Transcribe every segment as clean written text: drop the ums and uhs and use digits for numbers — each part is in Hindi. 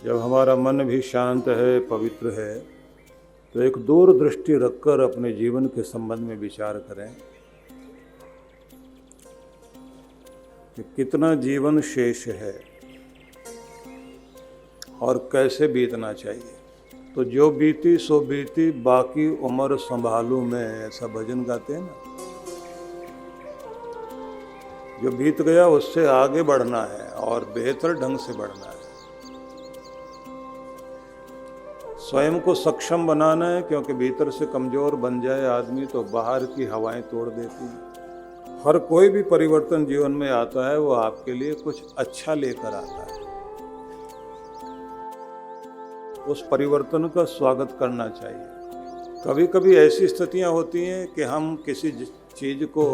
जब हमारा मन भी शांत है, पवित्र है, तो एक दूरदृष्टि रखकर अपने जीवन के संबंध में विचार करें कि कितना जीवन शेष है और कैसे बीतना चाहिए। तो जो बीती सो बीती, बाकी उम्र संभालूं मैं, ऐसा भजन गाते हैं ना। जो बीत गया उससे आगे बढ़ना है और बेहतर ढंग से बढ़ना है। स्वयं को सक्षम बनाना है, क्योंकि भीतर से कमजोर बन जाए आदमी तो बाहर की हवाएं तोड़ देती हैं। हर कोई भी परिवर्तन जीवन में आता है वो आपके लिए कुछ अच्छा लेकर आता है। उस परिवर्तन का स्वागत करना चाहिए। कभी कभी ऐसी स्थितियां होती हैं कि हम किसी चीज को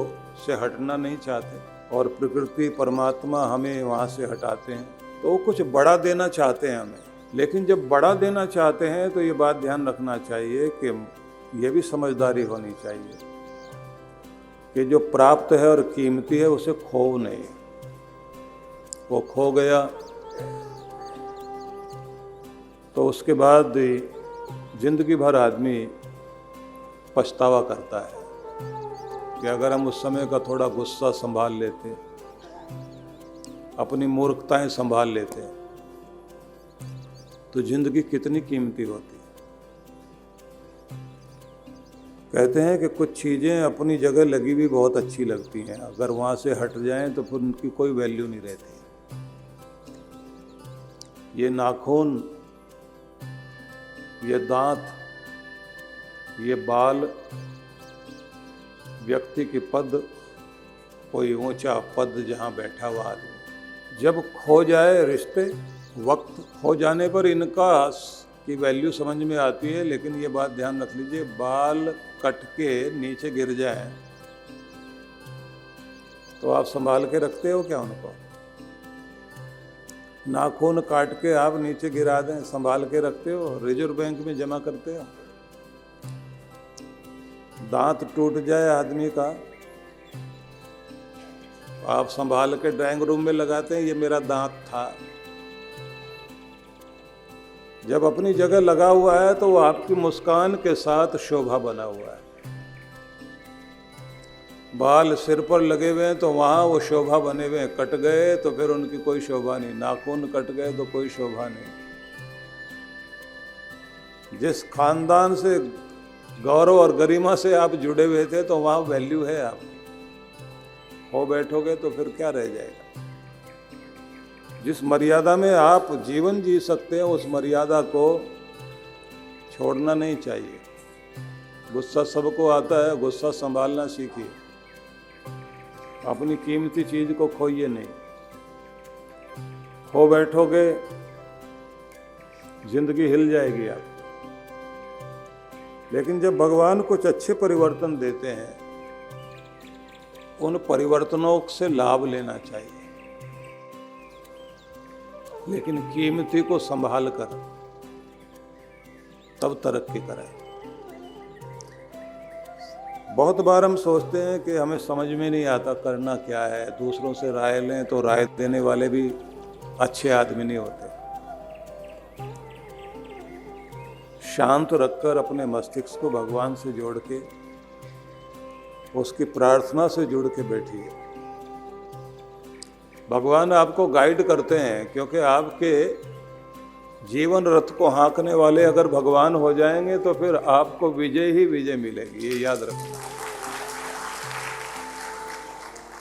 से हटना नहीं चाहते और प्रकृति परमात्मा हमें वहाँ से हटाते हैं, तो वो कुछ बड़ा देना चाहते हैं हमें। लेकिन जब बड़ा देना चाहते हैं तो ये बात ध्यान रखना चाहिए कि ये भी समझदारी होनी चाहिए कि जो प्राप्त है और कीमती है उसे खो नहीं। वो खो गया तो उसके बाद जिंदगी भर आदमी पछतावा करता है कि अगर हम उस समय का थोड़ा गुस्सा संभाल लेते, अपनी मूर्खताएं संभाल लेते, तो जिंदगी कितनी कीमती होती। कहते हैं कि कुछ चीज़ें अपनी जगह लगी भी बहुत अच्छी लगती हैं, अगर वहाँ से हट जाएं तो फिर उनकी कोई वैल्यू नहीं रहती। ये नाखून, ये दांत, ये बाल, व्यक्ति की पद, कोई ऊंचा पद जहाँ बैठा हुआ आदमी, जब खो जाए रिश्ते, वक्त हो जाने पर इनका की वैल्यू समझ में आती है। लेकिन ये बात ध्यान रख लीजिए, बाल कट के नीचे गिर जाए तो आप संभाल के रखते हो क्या उनको? नाखून काट के आप नीचे गिरा दें, संभाल के रखते हो? रिजर्व बैंक में जमा करते हो? दांत टूट जाए आदमी का, आप संभाल के ड्राइंग रूम में लगाते हैं, ये मेरा दांत था। जब अपनी जगह लगा हुआ है तो वो आपकी मुस्कान के साथ शोभा बना हुआ है। बाल सिर पर लगे हुए हैं तो वहाँ वो शोभा बने हुए हैं, कट गए तो फिर उनकी कोई शोभा नहीं। नाखून कट गए तो कोई शोभा नहीं। जिस खानदान से गौरव और गरिमा से आप जुड़े हुए थे तो वहाँ वैल्यू है। आप हो बैठोगे तो फिर क्या रह जाएगा? जिस मर्यादा में आप जीवन जी सकते हैं उस मर्यादा को छोड़ना नहीं चाहिए। गुस्सा सबको आता है, गुस्सा संभालना सीखिए। अपनी कीमती चीज को खोइए नहीं। हो बैठोगे जिंदगी हिल जाएगी आप। लेकिन जब भगवान कुछ अच्छे परिवर्तन देते हैं, उन परिवर्तनों से लाभ लेना चाहिए, लेकिन कीमती को संभाल कर तब तरक्की करें। बहुत बार हम सोचते हैं कि हमें समझ में नहीं आता करना क्या है, दूसरों से राय लें तो राय देने वाले भी अच्छे आदमी नहीं होते। शांत रखकर अपने मस्तिष्क को भगवान से जोड़ के, उसकी प्रार्थना से जुड़ के बैठिए। भगवान आपको गाइड करते हैं, क्योंकि आपके जीवन रथ को हाँकने वाले अगर भगवान हो जाएंगे तो फिर आपको विजय ही विजय मिलेगी। ये याद रखना।